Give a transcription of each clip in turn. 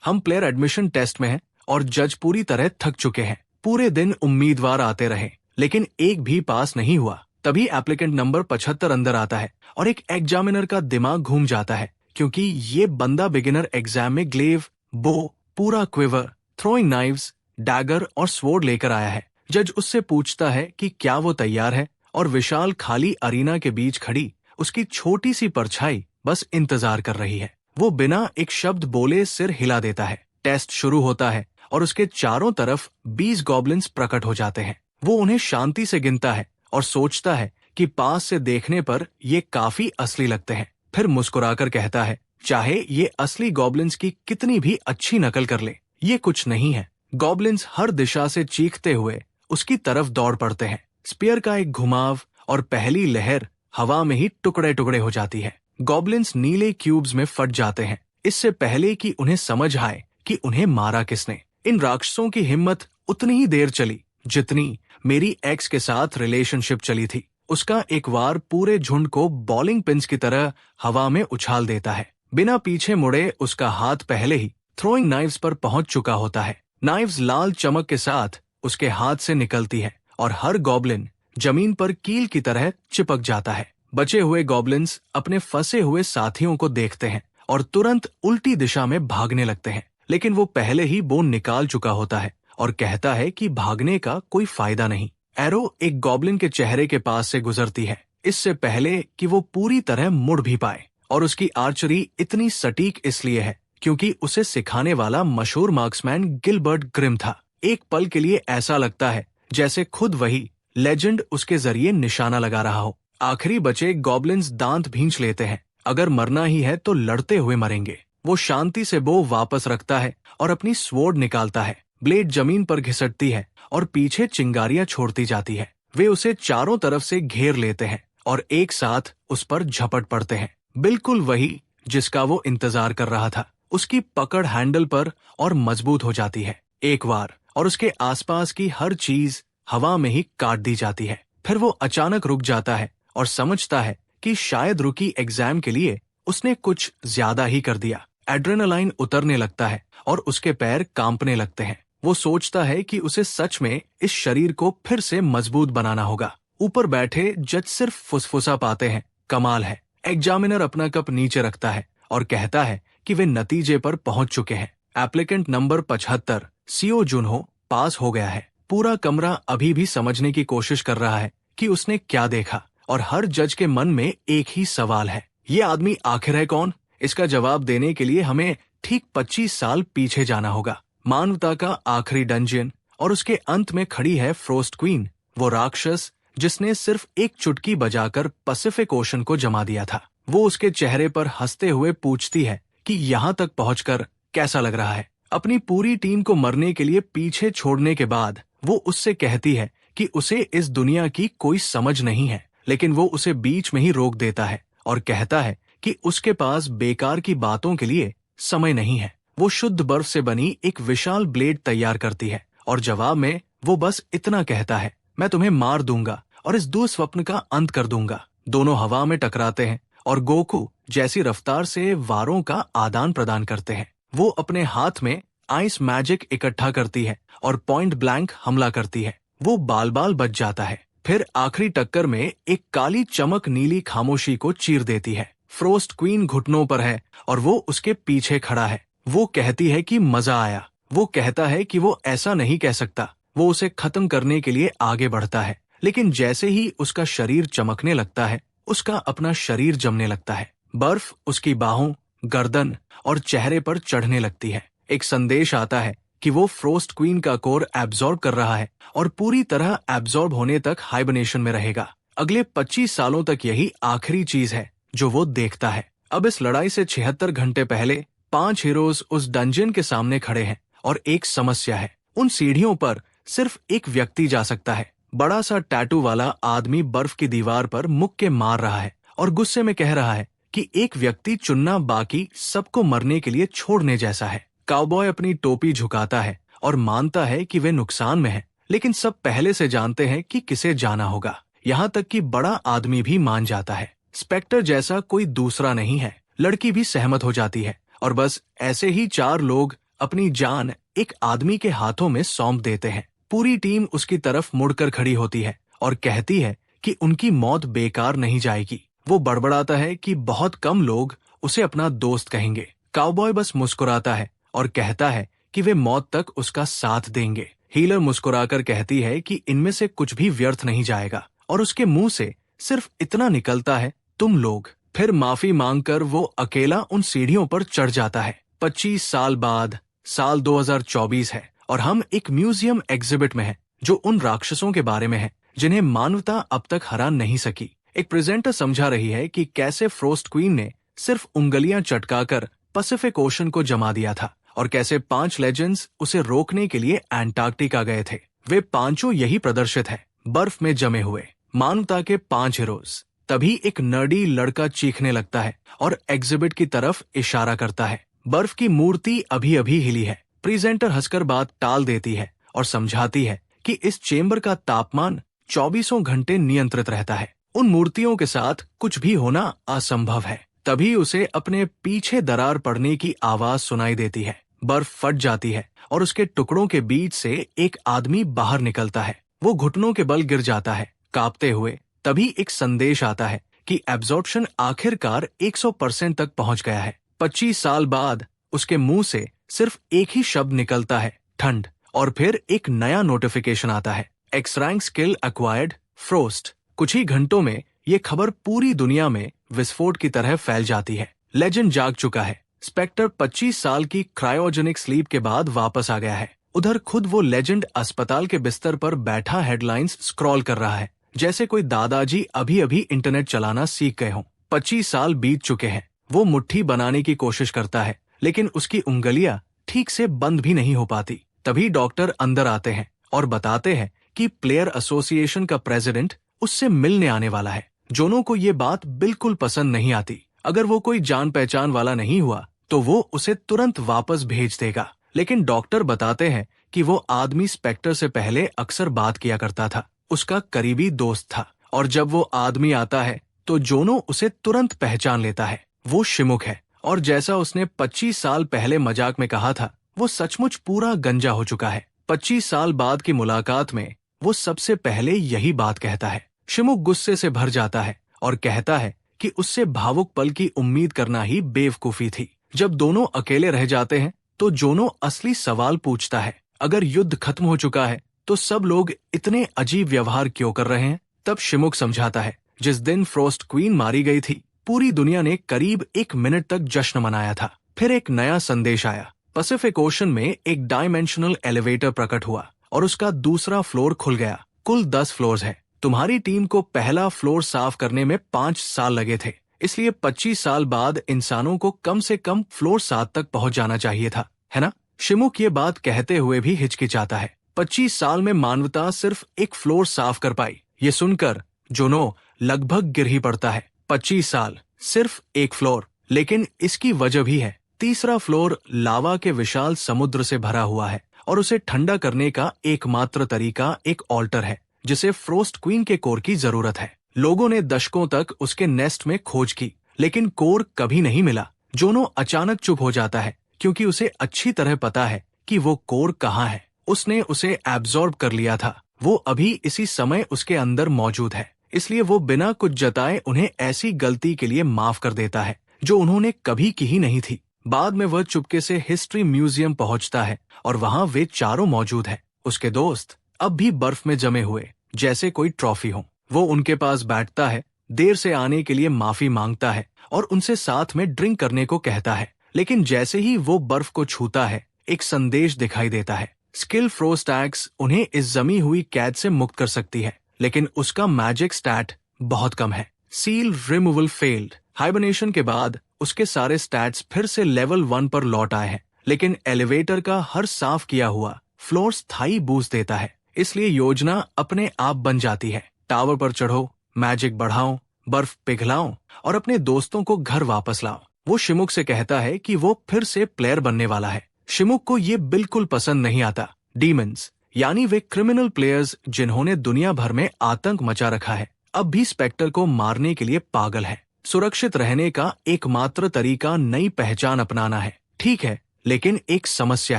हम player admission test में हैं और जज पूरी तरह थक चुके हैं। पूरे दिन उम्मीदवार आते रहे लेकिन एक भी पास नहीं हुआ। तभी एप्लीकेंट नंबर 75 अंदर आता है और एक एग्जामिनर का दिमाग घूम जाता है क्योंकि ये बंदा बिगिनर एग्जाम में ग्लेव, बो, पूरा क्विवर, थ्रोइंग नाइव्स, डैगर और स्वॉर्ड लेकर आया है। जज उससे पूछता है कि क्या वो तैयार है और विशाल खाली अरीना के बीच खड़ी उसकी छोटी सी परछाई बस इंतजार कर रही है। वो बिना एक शब्द बोले सिर हिला देता है। टेस्ट शुरू होता है और उसके चारों तरफ 20 गॉब्लिन्स प्रकट हो जाते हैं। वो उन्हें शांति से गिनता है और सोचता है कि पास से देखने पर ये काफी असली लगते हैं। फिर मुस्कुराकर कहता है, चाहे ये असली गॉब्लिन्स की कितनी भी अच्छी नकल कर ले, ये कुछ नहीं है। गॉब्लिन्स हर दिशा से चीखते हुए उसकी तरफ दौड़ पड़ते हैं। स्पीयर का एक घुमाव और पहली लहर हवा में ही टुकड़े टुकड़े हो जाती है। गॉब्लिन्स नीले क्यूब्स में फट जाते हैं इससे पहले कि उन्हें समझ आए कि उन्हें मारा किसने। इन राक्षसों की हिम्मत उतनी ही देर चली जितनी मेरी एक्स के साथ रिलेशनशिप चली थी। उसका एक वार पूरे झुंड को बॉलिंग पिन्स की तरह हवा में उछाल देता है। बिना पीछे मुड़े उसका हाथ पहले ही थ्रोइंग नाइव्स पर पहुंच चुका होता है। नाइव्स लाल चमक के साथ उसके हाथ से निकलती है और हर गॉब्लिन जमीन पर कील की तरह चिपक जाता है। बचे हुए गॉब्लिन्स अपने फंसे हुए साथियों को देखते हैं और तुरंत उल्टी दिशा में भागने लगते हैं, लेकिन वो पहले ही बोन निकाल चुका होता है और कहता है कि भागने का कोई फायदा नहीं। एरो एक गॉब्लिन के चेहरे के पास से गुजरती है इससे पहले कि वो पूरी तरह मुड़ भी पाए, और उसकी आर्चरी इतनी सटीक इसलिए है क्योंकि उसे सिखाने वाला मशहूर मार्क्समैन गिलबर्ट ग्रिम था। एक पल के लिए ऐसा लगता है जैसे खुद वही लेजेंड उसके जरिए निशाना लगा रहा हो। आखिरी बचे गॉब्लिन्स दांत भींच लेते हैं। अगर मरना ही है तो लड़ते हुए मरेंगे। वो शांति से बो वापस रखता है और अपनी स्वॉर्ड निकालता है। ब्लेड जमीन पर घिसटती है और पीछे चिंगारियां छोड़ती जाती है। वे उसे चारों तरफ से घेर लेते हैं और एक साथ उस पर झपट पड़ते हैं। बिल्कुल वही जिसका वो इंतजार कर रहा था। उसकी पकड़ हैंडल पर और मजबूत हो जाती है एक बार, और उसके आसपास की हर चीज हवा में ही काट दी जाती है। फिर वो अचानक रुक जाता है और समझता है कि शायद रुकी एग्जाम के लिए उसने कुछ ज्यादा ही कर दिया। एड्रेनालाइन उतरने लगता है और उसके पैर कांपने लगते हैं। वो सोचता है कि उसे सच में इस शरीर को फिर से मजबूत बनाना होगा। ऊपर बैठे जज सिर्फ फुसफुसा पाते हैं, कमाल है। एग्जामिनर अपना कप नीचे रखता है और कहता है कि वे नतीजे पर पहुंच चुके हैं। एप्लीकेंट नंबर 75 सीओ जुनहो पास हो गया है। पूरा कमरा अभी भी समझने की कोशिश कर रहा है कि उसने क्या देखा, और हर जज के मन में एक ही सवाल है, ये आदमी आखिर है कौन? इसका जवाब देने के लिए हमें ठीक 25 साल पीछे जाना होगा। मानवता का आखिरी डंजियन, और उसके अंत में खड़ी है फ्रोस्ट क्वीन, वो राक्षस जिसने सिर्फ एक चुटकी बजाकर पैसिफिक ओशन को जमा दिया था। वो उसके चेहरे पर हंसते हुए पूछती है कि यहाँ तक पहुंचकर कैसा लग रहा है। अपनी पूरी टीम को मरने के लिए पीछे छोड़ने के बाद वो उससे कहती है कि उसे इस दुनिया की कोई समझ नहीं है, लेकिन वो उसे बीच में ही रोक देता है और कहता है कि उसके पास बेकार की बातों के लिए समय नहीं है। वो शुद्ध बर्फ से बनी एक विशाल ब्लेड तैयार करती है और जवाब में वो बस इतना कहता है, मैं तुम्हें मार दूंगा और इस दुस्वप्न का अंत कर दूंगा। दोनों हवा में टकराते हैं और गोकू जैसी रफ्तार से वारों का आदान प्रदान करते हैं। वो अपने हाथ में आइस मैजिक इकट्ठा करती है और पॉइंट ब्लैंक हमला करती है। वो बाल बाल बच जाता है। फिर आखिरी टक्कर में एक काली चमक नीली खामोशी को चीर देती है। फ्रोस्ट क्वीन घुटनों पर है और वो उसके पीछे खड़ा है। वो कहती है कि मजा आया। वो कहता है कि वो ऐसा नहीं कह सकता। वो उसे खत्म करने के लिए आगे बढ़ता है, लेकिन जैसे ही उसका शरीर चमकने लगता है, उसका अपना शरीर जमने लगता है। बर्फ उसकी बाहों, गर्दन और चेहरे पर चढ़ने लगती है। एक संदेश आता है कि वो फ्रोस्ट क्वीन का कोर एब्जॉर्ब कर रहा है और पूरी तरह एब्जॉर्ब होने तक हाइबरनेशन में रहेगा। अगले 25 सालों तक यही आखिरी चीज है जो वो देखता है। अब इस लड़ाई से 76 घंटे पहले 5 हीरोज उस डंजन के सामने खड़े हैं और एक समस्या है। उन सीढ़ियों पर सिर्फ एक व्यक्ति जा सकता है। बड़ा सा टैटू वाला आदमी बर्फ की दीवार पर मुक्के मार रहा है और गुस्से में कह रहा है कि एक व्यक्ति चुनना बाकी सबको मरने के लिए छोड़ने जैसा है। काउबॉय अपनी टोपी झुकाता है और मानता है कि वे नुकसान में हैं, लेकिन सब पहले से जानते हैं कि किसे जाना होगा। यहाँ तक कि बड़ा आदमी भी मान जाता है। स्पेक्टर जैसा कोई दूसरा नहीं है। लड़की भी सहमत हो जाती है और बस ऐसे ही 4 लोग अपनी जान एक आदमी के हाथों में सौंप देते हैं। पूरी टीम उसकी तरफ मुड़कर खड़ी होती है और कहती है कि उनकी मौत बेकार नहीं जाएगी। वो बड़बड़ाता है कि बहुत कम लोग उसे अपना दोस्त कहेंगे। काउबॉय बस मुस्कुराता है और कहता है कि वे मौत तक उसका साथ देंगे। हीलर मुस्कुराकर कहती है कि इनमें से कुछ भी व्यर्थ नहीं जाएगा, और उसके मुंह से सिर्फ इतना निकलता है, तुम लोग। फिर माफी मांगकर वो अकेला उन सीढ़ियों पर चढ़ जाता है। 25 साल बाद साल 2024 है और हम एक म्यूजियम एग्जिबिट में हैं, जो उन राक्षसों के बारे में है जिन्हें मानवता अब तक हरा नहीं सकी। एक प्रेजेंटर समझा रही है कि कैसे फ्रोस्ट क्वीन ने सिर्फ उंगलियां चटकाकर पैसिफिक ओशन को जमा दिया था, और कैसे 5 लेजेंड्स उसे रोकने के लिए एंटार्क्टिका गए थे। वे पांचों यही प्रदर्शित है, बर्फ में जमे हुए मानवता के 5 हीरोज। तभी एक नर्डी लड़का चीखने लगता है और एग्जिबिट की तरफ इशारा करता है। बर्फ की मूर्ति अभी अभी हिली है। प्रेजेंटर हंसकर बात टाल देती है और समझाती है कि इस चेंबर का तापमान 24 घंटे नियंत्रित रहता है। उन मूर्तियों के साथ कुछ भी होना असंभव है। तभी उसे अपने पीछे दरार पड़ने की आवाज सुनाई देती है। बर्फ फट जाती है और उसके टुकड़ों के बीच से एक आदमी बाहर निकलता है। वो घुटनों के बल गिर जाता है, कांपते हुए। तभी एक संदेश आता है कि एब्जॉर्प्शन आखिरकार 100% तक पहुंच गया है। 25 साल बाद उसके मुंह से सिर्फ एक ही शब्द निकलता है, ठंड। और फिर एक नया नोटिफिकेशन आता है, x rank skill acquired, frost. कुछ ही घंटों में ये खबर पूरी दुनिया में विस्फोट की तरह फैल जाती है। लेजेंड जाग चुका है। स्पेक्टर 25 साल की क्रायोजेनिक स्लीप के बाद वापस आ गया है। उधर खुद वो लेजेंड अस्पताल के बिस्तर पर बैठा हेडलाइंस स्क्रॉल कर रहा है, जैसे कोई दादाजी अभी अभी इंटरनेट चलाना सीख गए हों। 25 साल बीत चुके हैं। वो मुट्ठी बनाने की कोशिश करता है, लेकिन उसकी उंगलियां ठीक से बंद भी नहीं हो पाती। तभी डॉक्टर अंदर आते हैं और बताते हैं कि प्लेयर एसोसिएशन का प्रेसिडेंट उससे मिलने आने वाला है। जोनो को ये बात बिल्कुल पसंद नहीं आती। अगर वो कोई जान पहचान वाला नहीं हुआ तो वो उसे तुरंत वापस भेज देगा। लेकिन डॉक्टर बताते हैं कि वो आदमी स्पेक्टर से पहले अक्सर बात किया करता था, उसका करीबी दोस्त था। और जब वो आदमी आता है तो जोनो उसे तुरंत पहचान लेता है। वो शिमुक है, और जैसा उसने 25 साल पहले मजाक में कहा था, वो सचमुच पूरा गंजा हो चुका है। 25 साल बाद की मुलाकात में वो सबसे पहले यही बात कहता है। शिमुक गुस्से से भर जाता है और कहता है कि उससे भावुक पल की उम्मीद करना ही बेवकूफी थी। जब दोनों अकेले रह जाते हैं तो जोनो असली सवाल पूछता है, अगर युद्ध खत्म हो चुका है तो सब लोग इतने अजीब व्यवहार क्यों कर रहे हैं? तब शिमुक समझाता है, जिस दिन फ्रोस्ट क्वीन मारी गई थी, पूरी दुनिया ने करीब 1 मिनट तक जश्न मनाया था। फिर एक नया संदेश आया। पैसिफिक ओशन में एक डायमेंशनल एलिवेटर प्रकट हुआ और उसका दूसरा फ्लोर खुल गया। कुल 10 फ्लोर्स है। तुम्हारी टीम को पहला फ्लोर साफ करने में 5 साल लगे थे, इसलिए 25 साल बाद इंसानों को कम से कम फ्लोर 7 तक पहुंच जाना चाहिए था, है ना? शिमुक ये बात कहते हुए भी हिचकिचाता है। 25 साल में मानवता सिर्फ एक फ्लोर साफ कर पाई। ये सुनकर जोनो लगभग गिर ही पड़ता है। 25 साल, सिर्फ एक फ्लोर। लेकिन इसकी वजह भी है। तीसरा फ्लोर लावा के विशाल समुद्र से भरा हुआ है, और उसे ठंडा करने का एकमात्र तरीका एक ऑल्टर है, जिसे फ्रोस्ट क्वीन के कोर की जरूरत है। लोगों ने दशकों तक उसके नेस्ट में खोज की, लेकिन कोर कभी नहीं मिला। जोनो अचानक चुप हो जाता है, क्योंकि उसे अच्छी तरह पता है कि वो कोर कहाँ है। उसने उसे एब्जॉर्ब कर लिया था। वो अभी इसी समय उसके अंदर मौजूद है, इसलिए वो बिना कुछ जताए उन्हें ऐसी गलती के लिए माफ कर देता है जो उन्होंने कभी की ही नहीं थी। बाद में वह चुपके से हिस्ट्री म्यूजियम पहुंचता है और वहां वे चारों मौजूद हैं। उसके दोस्त अब भी बर्फ में जमे हुए, जैसे कोई ट्रॉफी हो। वो उनके पास बैठता है, देर से आने के लिए माफी मांगता है और उनसे साथ में ड्रिंक करने को कहता है। लेकिन जैसे ही वो बर्फ को छूता है, एक संदेश दिखाई देता है। स्किल फ्रोस्ट एक्स उन्हें इस जमी हुई कैद से मुक्त कर सकती है, लेकिन उसका मैजिक स्टैट बहुत कम है। Seal removal failed. हाइबरनेशन के बाद उसके सारे स्टैट्स फिर से लेवल 1 पर लौट आए हैं, लेकिन एलिवेटर का हर साफ किया हुआ फ्लोर स्थायी बूस्ट देता है। इसलिए योजना अपने आप बन जाती है। टावर पर चढ़ो, मैजिक बढ़ाओ, बर्फ पिघलाओ और अपने दोस्तों को घर वापस लाओ। वो शिमुक से कहता है कि वो फिर से प्लेयर बनने वाला है। शिमुक को ये बिल्कुल पसंद नहीं आता। डीमंस, यानी वे क्रिमिनल प्लेयर्स जिन्होंने दुनिया भर में आतंक मचा रखा है, अब भी स्पेक्टर को मारने के लिए पागल है। सुरक्षित रहने का एकमात्र तरीका नई पहचान अपनाना है। ठीक है, लेकिन एक समस्या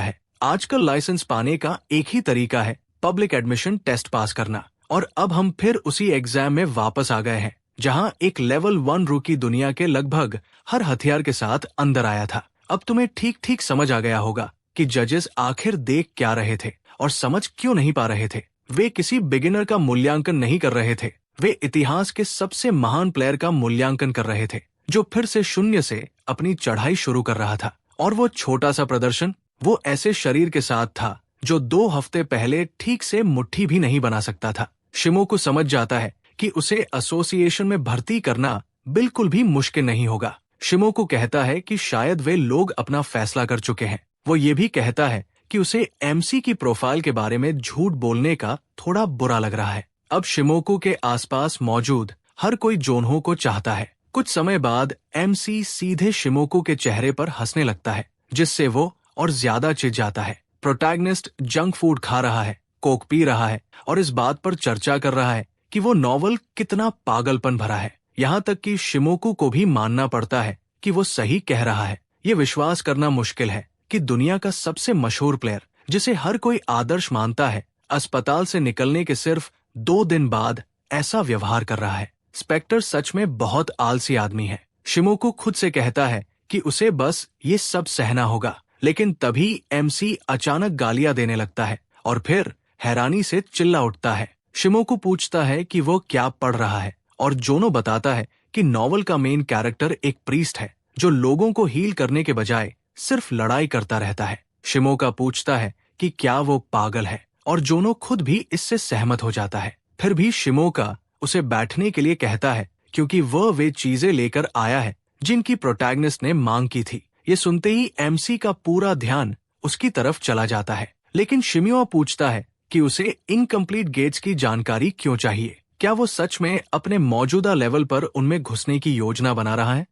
है। आजकल लाइसेंस पाने का एक ही तरीका है, पब्लिक एडमिशन टेस्ट पास करना। और अब हम फिर उसी एग्जाम में वापस आ गए हैं, जहां एक लेवल 1 रूकी दुनिया के लगभग हर हथियार के साथ अंदर आया था। अब तुम्हें ठीक ठीक समझ आ गया होगा कि जजेस आखिर देख क्या रहे थे और समझ क्यों नहीं पा रहे थे। वे किसी बिगिनर का मूल्यांकन नहीं कर रहे थे, वे इतिहास के सबसे महान प्लेयर का मूल्यांकन कर रहे थे, जो फिर से शून्य से अपनी चढ़ाई शुरू कर रहा था। और वो छोटा सा प्रदर्शन, वो ऐसे शरीर के साथ था जो 2 हफ्ते पहले ठीक से मुट्ठी भी नहीं बना सकता था। शिमोकू समझ जाता है कि उसे एसोसिएशन में भर्ती करना बिल्कुल भी मुश्किल नहीं होगा। शिमोकू कहता है कि शायद वे लोग अपना फैसला कर चुके हैं। वो ये भी कहता है कि उसे एमसी की प्रोफाइल के बारे में झूठ बोलने का थोड़ा बुरा लग रहा है। अब शिमोकू के आसपास मौजूद हर कोई जोनहो को चाहता है। कुछ समय बाद एमसी सीधे शिमोकू के चेहरे पर हंसने लगता है, जिससे वो और ज्यादा चिढ़ जाता है। प्रोटैगनिस्ट जंक फूड खा रहा है, कोक पी रहा है और इस बात पर चर्चा कर रहा है कि वो नॉवल कितना पागलपन भरा है। यहाँ तक कि शिमोकू को भी मानना पड़ता है कि वो सही कह रहा है। ये विश्वास करना मुश्किल है कि दुनिया का सबसे मशहूर प्लेयर, जिसे हर कोई आदर्श मानता है, अस्पताल से निकलने के सिर्फ 2 दिन बाद ऐसा व्यवहार कर रहा है। स्पेक्टर सच में बहुत आलसी आदमी है। शिमोकू खुद से कहता है कि उसे बस ये सब सहना होगा, लेकिन तभी एमसी अचानक गालियां देने लगता है और फिर हैरानी से चिल्ला उठता है। शिमोकू पूछता है कि वो क्या पढ़ रहा है और जोनो बताता है कि नॉवल का मेन कैरेक्टर एक प्रीस्ट है जो लोगों को हील करने के बजाय सिर्फ लड़ाई करता रहता है। शिमोका पूछता है कि क्या वो पागल है और जोनो खुद भी इससे सहमत हो जाता है। फिर भी शिमोका उसे बैठने के लिए कहता है क्योंकि वह वे चीजें लेकर आया है जिनकी प्रोटैगनिस्ट ने मांग की थी। ये सुनते ही एमसी का पूरा ध्यान उसकी तरफ चला जाता है, लेकिन शिमियो पूछता है कि उसे इनकम्प्लीट गेट्स की जानकारी क्यों चाहिए। क्या वो सच में अपने मौजूदा लेवल पर उनमें घुसने की योजना बना रहा है?